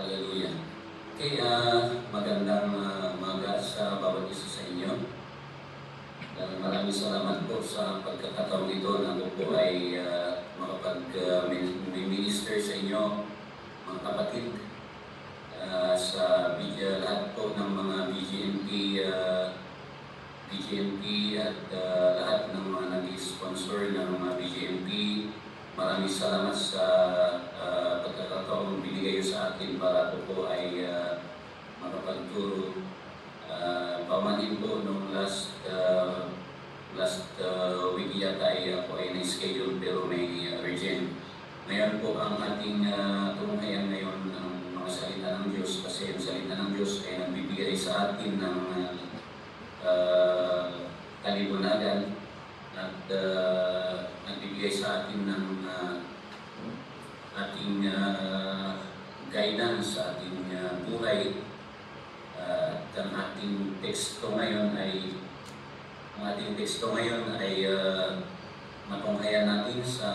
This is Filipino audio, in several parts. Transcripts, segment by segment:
Hallelujah. Okay, magandang umaga sa bawat isa sa inyo. Maraming salamat po sa pagkakataon ito na ako po ay makapag-minister sa inyo, mga kapatid, sa lahat po ng mga BGMP at lahat ng mga nag-sponsor ng mga BGMP. Maraming salamat sa pagkakataong binigay sa akin para ako po ay makapagturo. Pamanin po nung last week yata ay ako ay na-schedule pero may urgent. Ngayon po ang ating tunghayan ngayon ng mga salita ng Diyos, kasi ang salita ng Diyos ay nagbibigay sa atin ng kaliwanagan at nagbibigay sa atin ng ating guidance sa ating buhay. At ang ating teksto ngayon ay matunghayan natin sa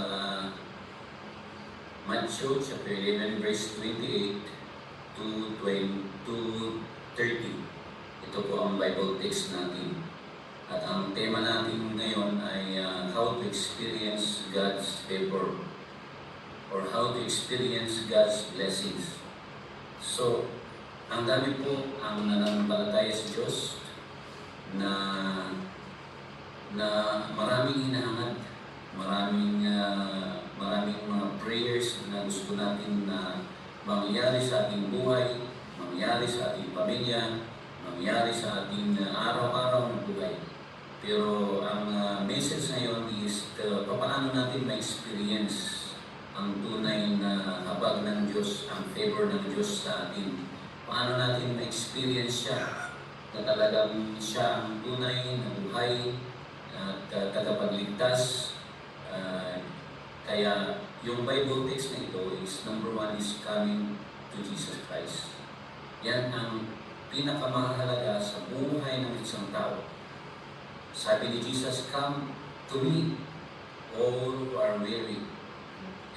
Matthew chapter 11 verse 28 to 30. Ito po ang Bible text natin. At ang tema natin ngayon ay how to experience God's favor or how to experience God's blessings. So, ang dami po ang nananampalataya sa Diyos na maraming hinahangad, maraming mga prayers na gusto natin na mangyari sa ating buhay, mangyari sa ating pamilya, mangyari sa ating araw-araw ng buhay. Pero ang message ngayon is paano natin ma-experience ang tunay na habag ng Diyos, ang favor ng Diyos sa atin. Paano natin ma-experience siya na talagang siya ang tunay na buhay at tagapagligtas. Kaya yung Bible text na ito is number 1 is coming to Jesus Christ. Yan ang pinakamahalaga sa buhay ng isang tao. Sabi ni Jesus, "Come to me, all who are weary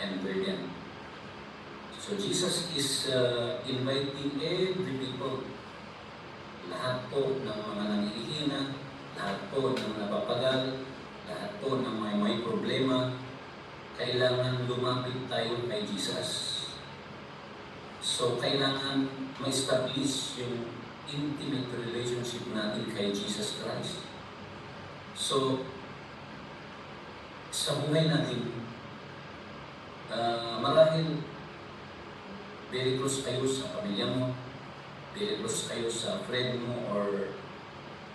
and burdened." So Jesus is inviting every people, lahat po ng mga nangihina, lahat po ng napapagal, lahat po ng may problema, kailangan lumapit tayo kay Jesus. So kailangan ma-establish yung intimate relationship natin kay Jesus Christ. So, sa buhay natin, marahil very close kayo sa pamilya mo, very close kayo sa friend mo, or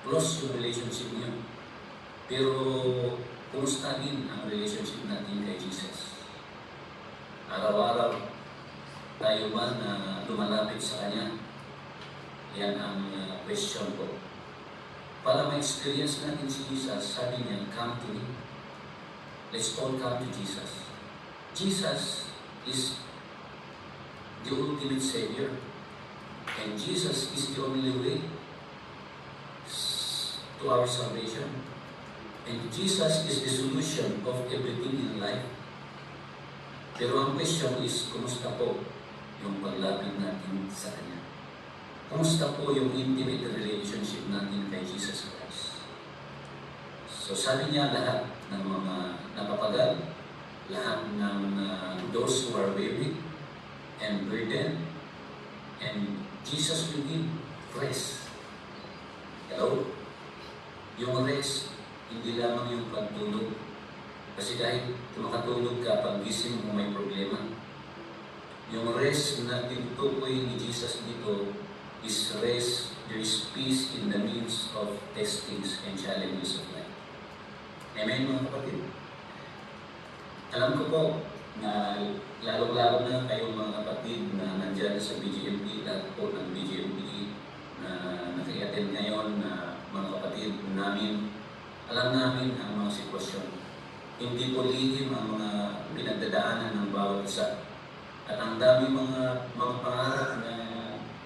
close yung relationship niyo. Pero, kumusta din ang relationship natin kay Jesus? Araw-araw, tayo ba na lumalapit sa Kanya? Yan ang question ko. Para ma-experience natin si Jesus, sabi niya, "Come to me." Let's all come to Jesus. Jesus is the ultimate Savior. And Jesus is the only way to our salvation. And Jesus is the solution of everything in life. Pero ang question is, kumusta po yung paglapit natin sa Kanya? Kumusta po yung intimate relationship natin kay Jesus Christ? So sabi niya, lahat ng mga napapagal, lahat ng those who are weary and burdened, and Jesus will give rest. Hello? Yung rest, hindi lamang yung pagtulog. Kasi kahit makatulog ka, pag gising mo may problema. Yung rest na tinutukoy ni Jesus dito is rest, there is peace in the midst of testings and challenges of life. Amen, mga kapatid? Alam ko po na lalo-lalo na kayong mga kapatid na nandyan sa BGMP, lahat po ng BGMP na naki-attend ngayon na mga kapatid namin, alam namin ang mga sitwasyon. Hindi po lihim ang mga pinagdadaanan ng bawat isa. At ang dami mga pangarap na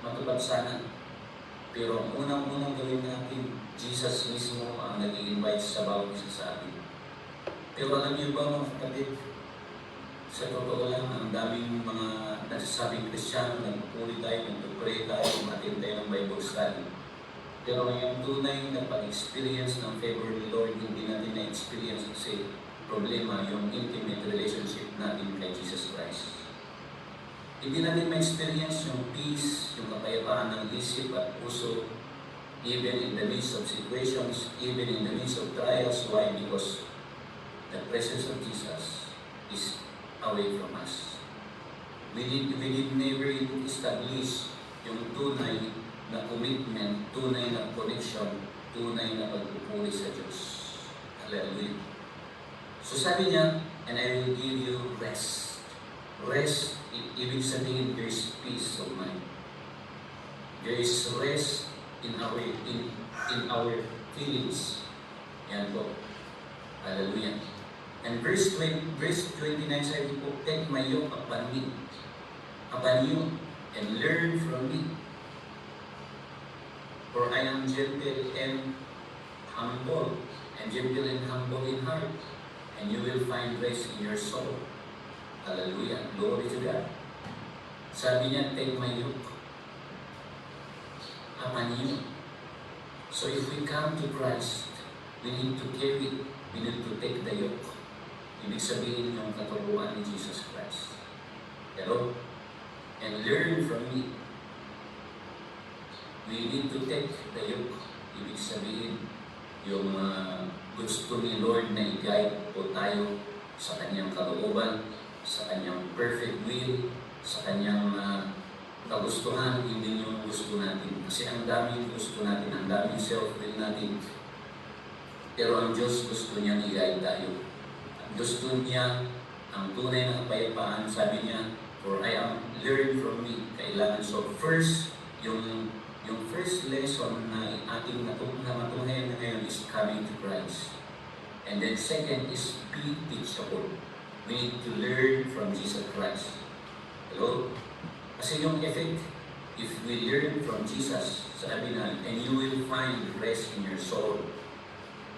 matupad sana. Pero ang unang-unang gawin natin, Jesus mismo ang nag-i-invite sa bawat isa sa atin. Pero alam niyo ba mga kapatid, sa totoo lang, ang daming mga nagsasabing Kristiyano, nagpupuri tayo, nagpupray tayo, umatin tayo ng Bible study. Pero yung tunay na pag-experience ng favor ni Lord, hindi natin na-experience kasi problema yung intimate relationship natin kay Jesus Christ. Hindi natin ma-experience yung peace, yung kapayapaan ng isip at puso, even in the midst of situations, even in the midst of trials. Why? Because the presence of Jesus is away from us. We did never establish yung tunay na commitment, tunay na connection, tunay na pagpupuri sa Diyos. Hallelujah. So sabi niya, and I will give you rest. Rest, ibig sabihin, there is peace of mind. There is rest in our feelings. Yan po. Hallelujah. And verse 29 sabi po, take my yoke upon you, and learn from me. For I am gentle and humble in heart, and you will find rest in your soul. Hallelujah. Glory to God. Sabi niya, take my yoke upon you. So if we come to Christ, we need to carry, we need to take the yoke. Ibig sabihin yung katuruan ni Jesus Christ. Pero, and learn from me. We need to take the yoke. Ibig sabihin, yung gusto ni Lord na i-guide po tayo sa kanyang kalooban, sa kanyang perfect will, sa kanyang kagustuhan, hindi yung gusto natin. Kasi ang daming gusto natin, ang daming self-will natin. Pero ang Diyos gusto niya i-guide tayo. Gusto niya ang tunay na kapayapaan. Sabi niya, for I am learn from me. Kailangan. So first, yung first lesson na ating matunghayan na ngayon is coming to Christ. And then second is be teachable. We need to learn from Jesus Christ. Hello? Kasi yung effect, if we learn from Jesus, sabi na, and you will find rest in your soul.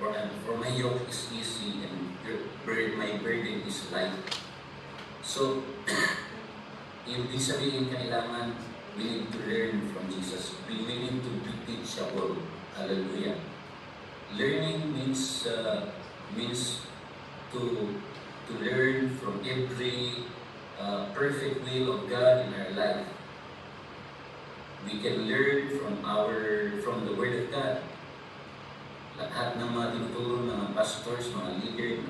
For my yoke is easy and my burden is light. So, ibig sabihin kailangan we need to learn from Jesus. We need to be teachable. Hallelujah. Learning means to learn from every perfect will of God in our life. We can learn from the Word of God. Lahat ng mga tinuturo ng mga pastors, mga leader,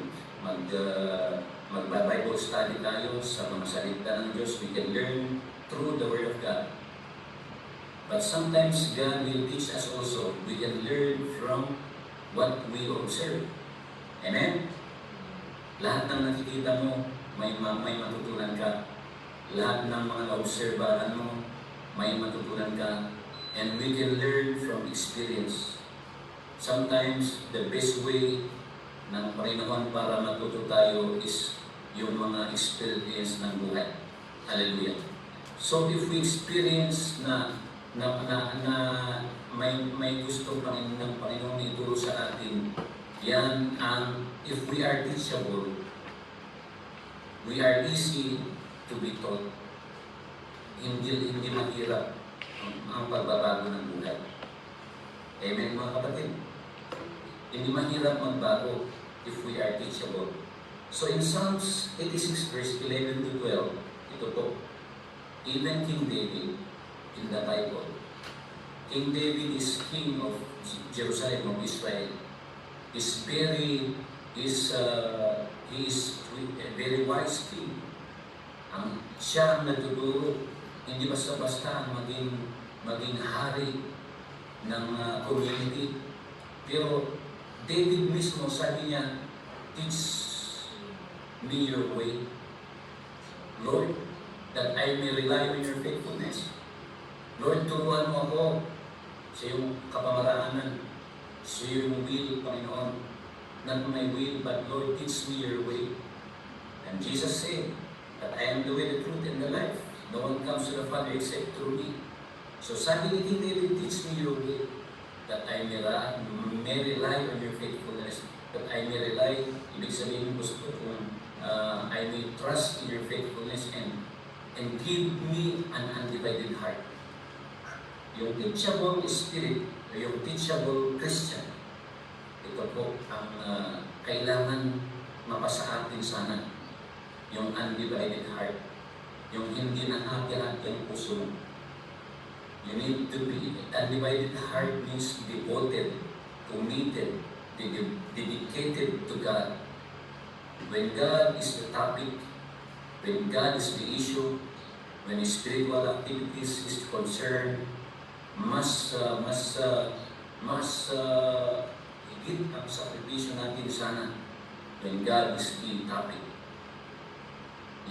magba-Bible study tayo sa mga salita ng Diyos. We can learn through the Word of God. But sometimes God will teach us also. We can learn from what we observe. Amen? Lahat ng nakikita mo, may matutunan ka. Lahat ng mga naobserbahan mo, may matutunan ka. And we can learn from experience. Sometimes, the best way ng Panginoon para matuto tayo is yung mga experience ng buhay. Hallelujah. So, if we experience na may gusto ng Panginoon ituro sa atin, yan ang, if we are teachable, we are easy to be taught. Hindi mahirap ang pagbabago ng buhay. Amen, mga kapatid? Hindi mahirap magbago if we are teachable. So in Psalms 86 verse 11 to 12, ito po, even King David in the Bible, King David is king of Jerusalem, of Israel. He is a very wise king. Siya ang nagtuturo, hindi basta-basta maging hari ng community. Pero David mismo, sabi niya, teach me your way, Lord, that I may rely on your faithfulness. Lord, turuan mo ako sa iyong kapamaraanan, sa iyong will, Panginoon. Not my will, but Lord, teach me your way. And Jesus said that I am the way, the truth, and the life. No one comes to the Father except through me. So sabi ni King David, teach me your way, that I may rely on your faithfulness, that I may rely, ibig sabihin gusto kung I may trust in your faithfulness, and and give me an undivided heart. Yung teachable spirit, o yung teachable Christian, ito po ang kailangan mapasa atin sana. Yung undivided heart, yung hindi nahati-hati ang puso mo. You need to be, undivided heart means devoted, committed, dedicated to God. When God is the topic, when God is the issue, when spiritual activities is concerned, mas higit ang sakripisyo natin sana when God is the topic.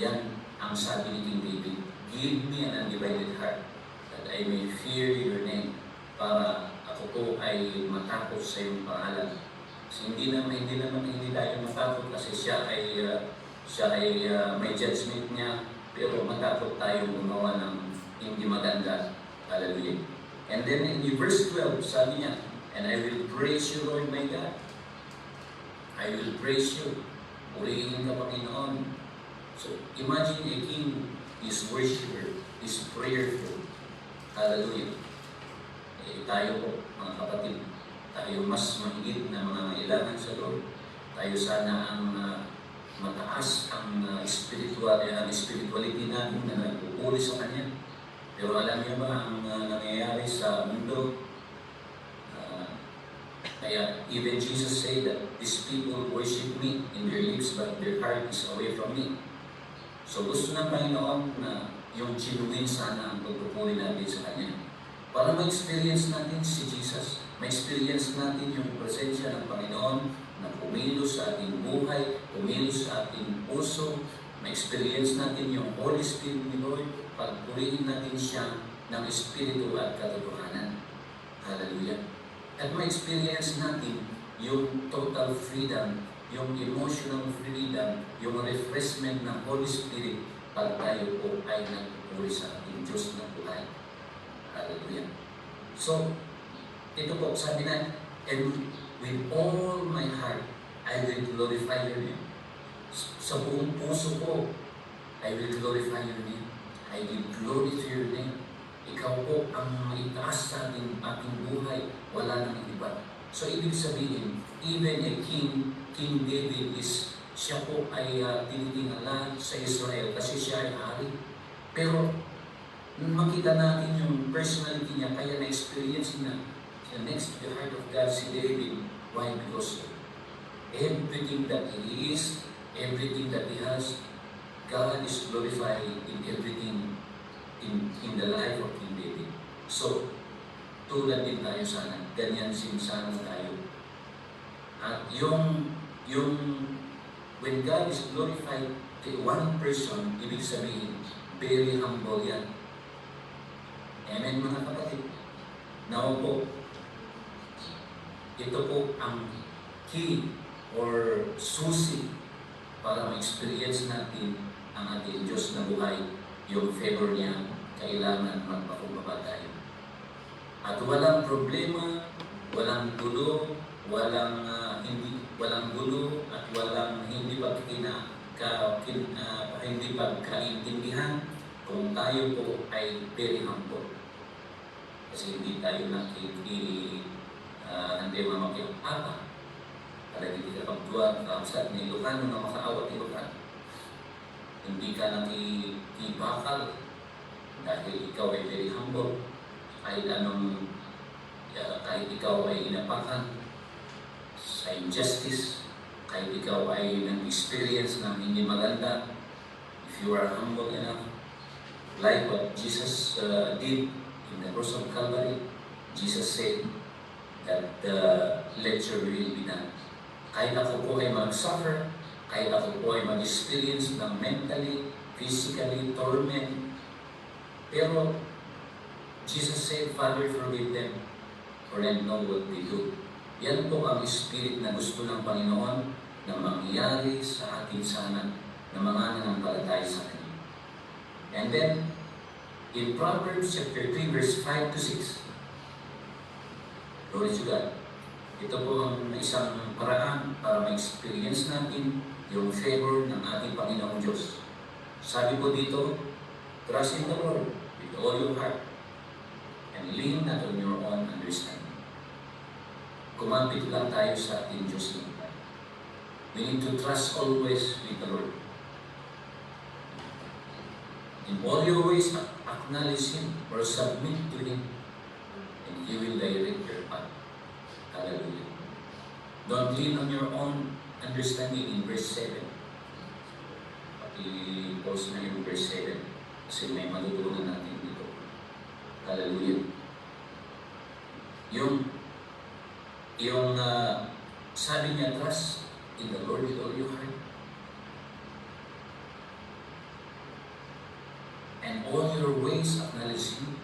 Yan ang sabi ni King David, give me an undivided heart that I may fear your name, para ako po ay matakot sa iyong pangalan. Kasi hindi tayo matakot kasi siya ay may judgment niya, pero matakot tayong gumawa ng hindi maganda. Hallelujah. And then in verse 12, sabi niya, and I will praise you, Lord my God. I will praise you. Purihin ka, Panginoon. So, imagine a king is worshiper, is prayerful. Hallelujah. Tayo po, mga kapatid, tayo mas mahigit na mga kailangan sa Lord. Tayo sana ang mataas ang spirituality natin na nagpupuli sa Kanya. Pero alam niyo ba ang nangyayari sa mundo? Kaya even Jesus said that these people worship me in their lips but their heart is away from me. So gusto ng Panginoon na yung genuine sana ang pagpupuli natin sa Kanya. Para ma-experience natin si Jesus, ma-experience natin yung presensya ng Panginoon na kumilos sa ating buhay, kumilos sa ating puso, ma-experience natin yung Holy Spirit ni Lord, pagpurihin natin siya ng Espiritu at katotohanan. Hallelujah. At ma-experience natin yung total freedom, yung emotional freedom, yung refreshment ng Holy Spirit pag tayo po ay nagpupuri sa ating Diyos na buhay. Hallelujah. So, ito po, sabi na, and with all my heart, I will glorify your name. Sa buong puso ko, I will glorify your name. I will glory to your name. Ikaw po ang itaas sa ating buhay, wala nang iba. So, ibig sabihin, even a King David siya po ay tinitingala sa Israel kasi siya ay hari. Pero, makita natin yung personality niya, kaya na-experience niya next to the heart of God si David. Why? Because everything that he is, everything that he has, God is glorified in everything in the life of King David. So, tulad din tayo sana, ganyan sana tayo. At yung when God is glorified, the one person, ibig sabihin, very humble yan. Amen, mga kapatid. Now po, ito po ang key or susi para ma-experience natin ang ating Diyos na buhay, yung favor niya, kailangan magpakumbaba tayo. At walang problema, walang gulo, walang gulo at walang hindi pagkaintindihan kung tayo po ay very humble. Kasi hindi tayo hindi mamakiapapa. Para hindi ka pagduwa, kausap ni Ilocano na makaawat Ilocano. Hindi ka nakikibakal dahil ikaw ay very humble. Kahit ikaw ay inapakan sa injustice, kahit ikaw ay nag-experience ng hindi maganda, if you are humble enough, like what Jesus did in the cross of Calvary, Jesus said that let your will be done. Kahit ako po ay mag-suffer, kahit ako po ay mag-experience ng mentally, physically, torment, pero Jesus said, Father, forgive them, for they know what they do. Yan po ang spirit na gusto ng Panginoon na mangyari sa atin sana na mga nanampalataya sa Kanya. And then, in Proverbs chapter 3, verse 5 to 6, glory to God. Ito po ang isang paraan para ma-experience natin yung favor ng ating Panginoong Diyos. Sabi po dito, Trust in the Lord with all your heart and lean not on your own understanding. Kumapit lang tayo sa ating Diyos ng buhay. We need to trust always with the Lord. In all your ways, acknowledge Him or submit to Him, and He will direct your path. Hallelujah. Don't lean on your own understanding in verse 7. I-post na yung verse 7 kasi may matutulungan natin dito. Hallelujah. Yung sabi niya, trust in the Lord with all your heart. And all your ways acknowledge Him.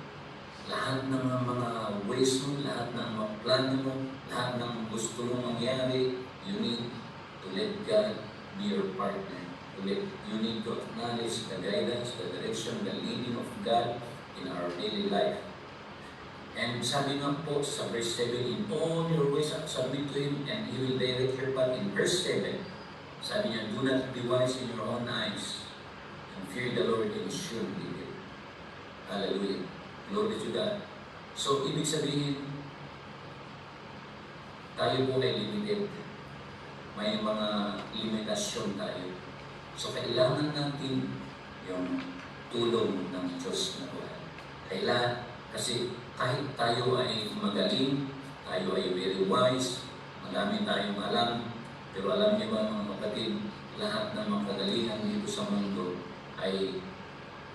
Lahat ng mga ways mo, lahat ng mga plano mo, lahat ng gusto mong mangyari, you need to let God be your partner. You need to acknowledge the guidance, the direction, the leading of God in our daily life. And sabi nga po sa verse 7, in all your ways submit to Him and He will direct your path. In verse 7, sabi niya, do not be wise in your own eyes and fear the Lord and surely live. Hallelujah. Glory to God. So, ibig sabihin, tayo po ay limited. May mga limitasyon tayo. So, kailangan natin yung tulong ng Diyos na buhay. Kailangan, kasi kahit tayo ay magaling, tayo ay very wise, marami tayong alam, pero alam niyo ba mga kapatid, lahat ng mga kagalingan dito sa mundo ay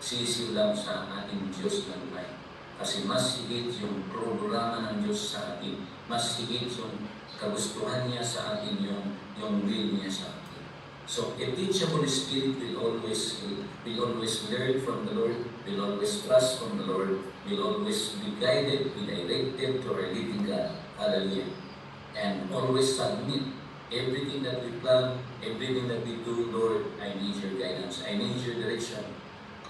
sisiw lang sa ating Diyos na buhay. Kasi mas higit yung programa ng Diyos sa atin, mas higit yung kagustuhan niya sa atin, yung will niya sa atin. So, a teachable spirit will always learn from the Lord, will always trust from the Lord, will always be guided, be directed to our living God. Hallelujah. And always submit everything that we plan, everything that we do, Lord, I need your guidance, I need your direction.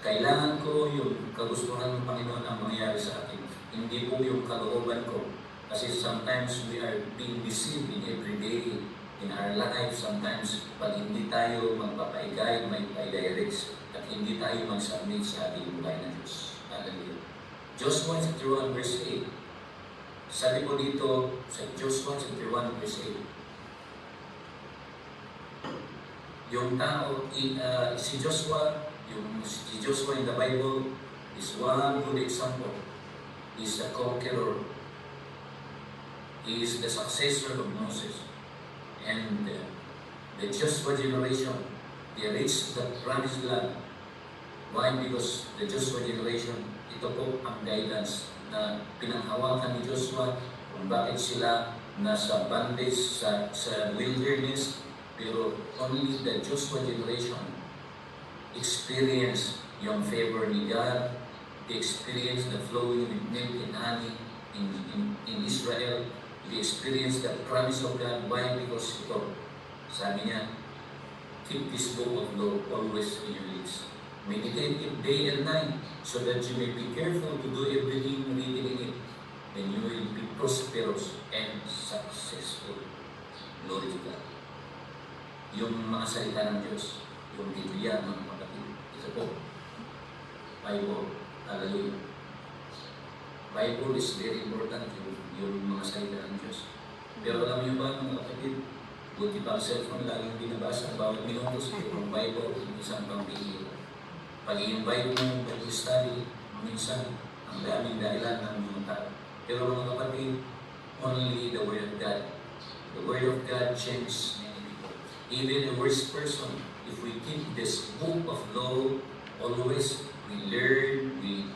Kailangan ko yung kagustuhan ng Panginoon ang mangyayari sa atin. Hindi po yung kalooban ko. Kasi sometimes we are being deceived in every day in our life. Sometimes pag hindi tayo magpapaigay, may direct at hindi tayo mag-submit sa ating buhay na Diyos. Hallelujah. Joshua 1 verse 8. Sabi po dito sa Joshua 1 verse 8. Yung tao, si Joshua in the Bible is one good example. He is the conqueror. He is the successor of Moses. And the Joshua generation, they reached the promised land. Why? Because the Joshua generation, ito po ang guidance na pinanghawakan ni Joshua kung bakit sila nasa bondage sa wilderness. Pero only the Joshua generation experience yung favor ni God, the experience the flowing with milk and honey in Israel, the experience the promise of God. Why? Because ito, sabi niya, keep this book of law always in your lips. Meditate it day and night, so that you may be careful to do everything written in it. Then you will be prosperous and successful. Glory to God. Yung mga salita ng Diyos, yung Biblia, mga kapatid, ito po, Bible, hallelujah. Bible is very important, yung mga salita ng Diyos. Pero alam niyo ba, mga kapatid, buti pa ang cellphone, laging binabasa bawat minutos, yung Bible, isang pambihira. Pag-i-invite mo, pag-i-study, minsan, ang daming dahilan ng mga tao. Pero mga kapatid, only the Word of God. The Word of God changes many people. Even a worst person, if we keep this book of law, always we learn, we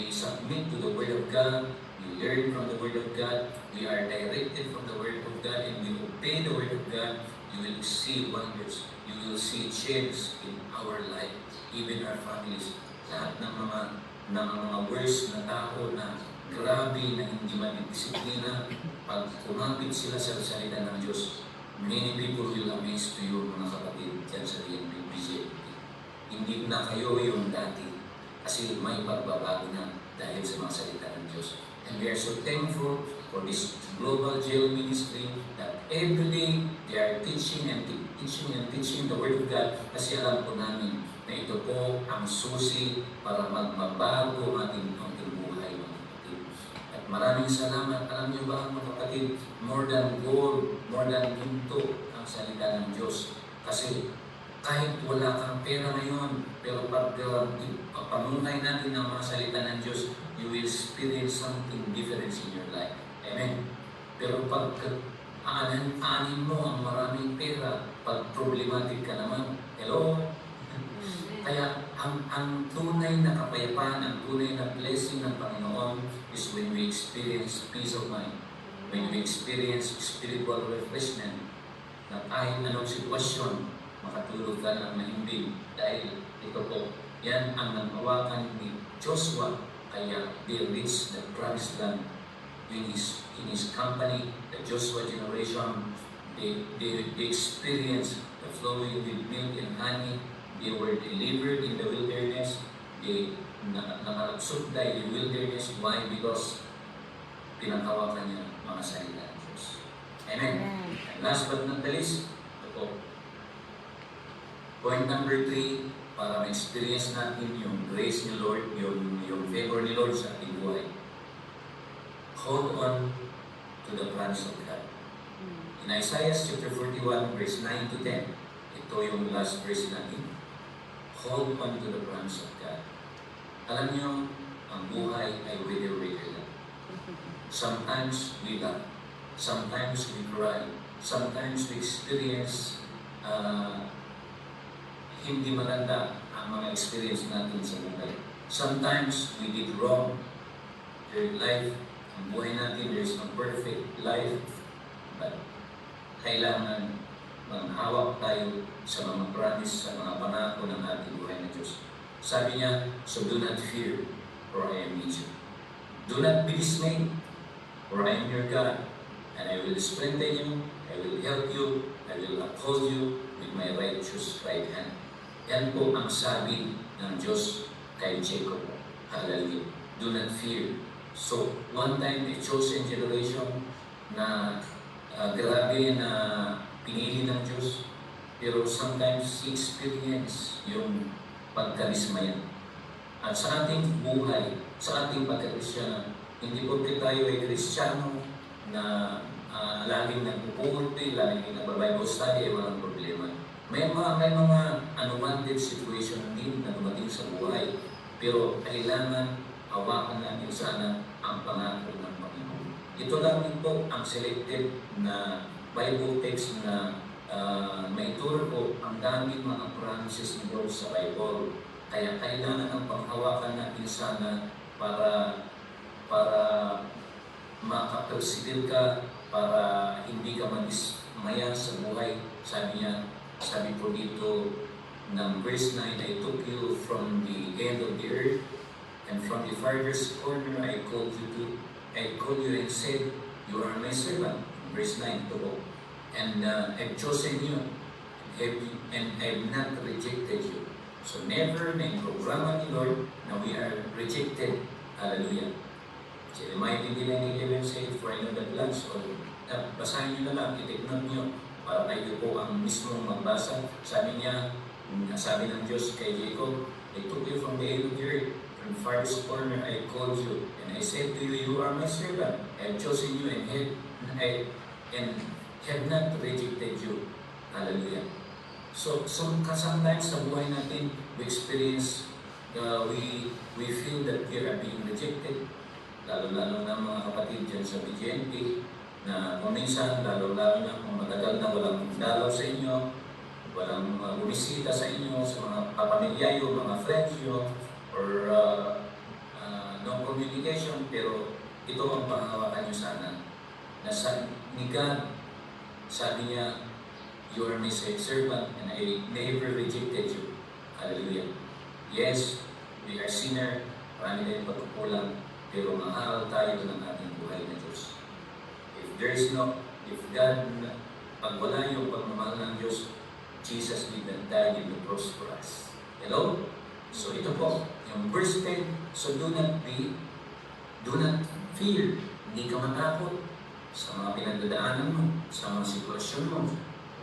submit to the Word of God, we learn from the Word of God, we are directed from the Word of God, and we obey the Word of God, you will see wonders, you will see change in our life, even our families. Lahat ng mga worst na tao na grabe na hindi matidisiplina, pag kumapit sila sa salita ng Diyos, many people will amaze to you, mga kapatid, dyan sa DNP. Hindi na kayo yung dati kasi may pagbabago na dahil sa mga salita ng Diyos. And we are so thankful for this global jail ministry that every day they are teaching the Word of God kasi alam po namin na ito po ang susi para magbabago ang ating buhay, mga kapatid. At maraming salamat. Alam niyo ba, mga kapatid, more than gold, more than ginto ang salita ng Diyos. Kasi kahit wala kang pera ngayon, pero pag pamunay natin ang mga salita ng Diyos, you will experience something different in your life. Amen. Pero pag aanin mo ang maraming pera, pag problematic ka naman, hello? Kaya ang tunay na kapayapaan, ang tunay na blessing ng Panginoon is when we experience peace of mind, when we experience spiritual refreshment, na kahit anong sitwasyon, makatulog ka ng mahimbing. Dahil ito po, yan ang nanghawakan ni Joshua, kaya they reached the promised land in his company, the Joshua generation. They experienced the flowing with milk and honey. They were delivered in the wilderness. They nakasuklay in the wilderness. Why? Because pinanghawakan niya mga salita ng Diyos. Amen. And last but not the least, ito po. Point number 3, para ma-experience natin yung grace ni Lord, yung favor ni Lord sa ating buhay. Hold on to the promise of God. In Isaiah chapter 41, verse 9 to 10, ito yung last verse natin. Hold on to the promise of God. Alam niyo, ang buhay ay wither-wither lang. Sometimes we laugh. Sometimes we cry. Sometimes we experience hindi maganda ang mga experience natin sa buhay. Sometimes we did wrong. Your life, ang buhay natin, there's no perfect life. But kailangan manghawak tayo sa mga promise, sa mga pangako ng ating buhay na Diyos. Sabi niya, so do not fear, for I am with you. Do not be dismayed, for I am your God, and I will strengthen you, I will help you, I will uphold you with my righteous right hand. Yan po ang sabi ng Diyos kay Jacob. Hallelujah. Do not fear. So, one time, a chosen generation na grabe na pinili ng Diyos, pero sometimes experience yung pagkarismayan. At sa ating buhay, sa ating pagkakristyano, hindi po tayo ay Kristiyano na laging nagpupunti, laging nagbabible study, ay walang problema. May mga unwanted situation din na dumating sa buhay, pero kailangan hawakan natin sana ang pangako ng Panginoon. Ito lang din po ang selected na Bible text na may turo po ang daming mga promises ni Lord sa Bible. Kaya kailangan ang panghawakan natin sana para makapersibil ka, para hindi ka madismaya sa buhay. Sabi po dito ng verse 9, I took you from the end of the earth, and from the farthest corner I called you and said, you are my servant. Verse 9 to go. And I've chosen you, and I've not rejected you. So never na programa ni Lord na we are rejected. Hallelujah. Jeremiah 29:11 says, for I know the plans, or basahin nyo na lang, i-take note nyo, para kayo po ang mismong magbasa. Sabi ng Diyos kay Jacob, I took you from the end of the earth, from the farthest corner I called you, and I said to you, you are my servant. I have chosen you and have not rejected you. Hallelujah. So sometimes sa buhay natin, we experience, we feel that we are being rejected. Lalo-lalo na mga kapatid dyan sa BGNP, na kuminsan, lalo-lalo na kung matagal na walang dalaw sa inyo, walang bumisita sa inyo, sa mga kapamilya nyo, mga friends nyo, or no communication, pero ito ang panghawakan nyo sana. Ni God, sabi niya, you are my servant and I never rejected you. Hallelujah. Yes, we are sinner, marami tayong pagkukulang, pero mahal tayo ng ating buhay na Diyos. If God, pag wala yung pagmamahal ng Diyos, Jesus did not die in the cross for us. Hello? So ito po, yung verse 10, so do not fear, hindi ka matakot sa mga pinagdadaanan mo, sa mga sitwasyon mo.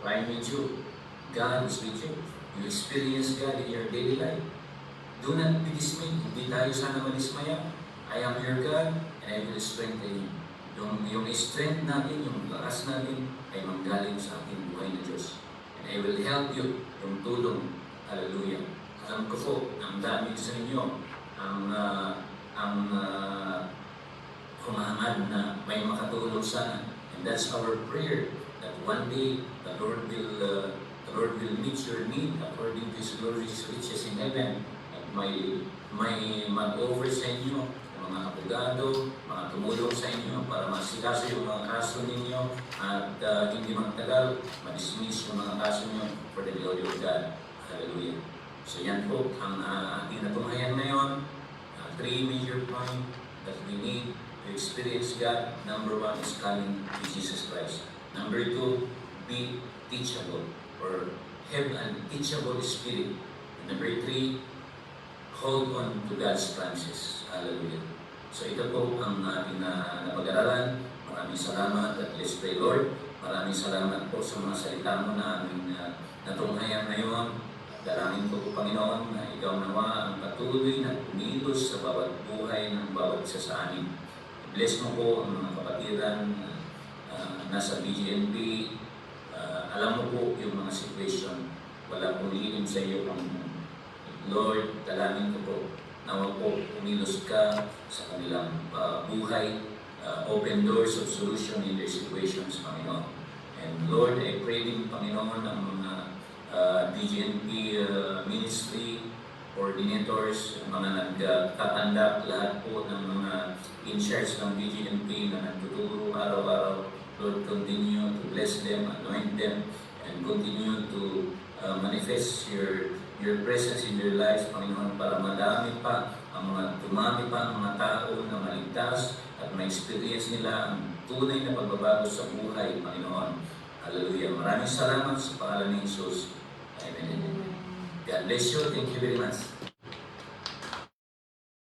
I'm with you. God is with you. You experience God in your daily life. Do not be dismayed. Hindi tayo sana madismaya. I am your God and I will strengthen you. Yung strength natin, yung lakas natin ay manggaling sa ating buhay na Diyos. And I will help you. Yung tulong. Hallelujah. Alam ko po, ang dami sa inyo ang humahangad na may makatulong sana. And that's our prayer that one day the Lord will meet your need according to His glorious riches in heaven. At may mag-over sa inyo, mga abogado, mga tumulong sa inyo para masikaso yung mga kaso ninyo at hindi magtagal, ma-dismiss yung mga kaso ninyo for the glory of God. Hallelujah. So yan po ang ating natunghayan ngayon. Three major points that we need to experience God. Number one is coming to Jesus Christ. Number two, be teachable or have an teachable spirit. And number three, hold on to God's promises. Hallelujah. So ito po ang ating napag-aralan. Maraming salamat at let's pray, Lord. Maraming salamat po sa mga salita mo na aming natunghayan ngayon. Dalangin ko po, Panginoon, na ikaw nawa ang patuloy na kumilos sa bawat buhay ng bawat isa sa amin. Bless mo po ang mga kapatiran nasa BGNP. Alam mo po yung mga situation. Wala pong lilim sa iyo, Panginoon. Lord, dalangin ko po, nawa po kumilos ka sa kanilang buhay. Open doors of solution in their situations, Panginoon. And Lord, I pray din, Panginoon, ang mga BGNP ministry, coordinators, mga nagtatanggap, lahat po ng mga in-charge ng BGNP na nagtuturo araw-araw. Lord, continue to bless them, anoint them, and continue to manifest your presence in their lives, Panginoon, para madami pa dumami pa ang mga tao na maligtas at ma-experience nila ang tunay na pagbabago sa buhay, Panginoon. Hallelujah. Maraming salamat sa pangalan ni Jesus. Amen. God bless you. Thank you very much.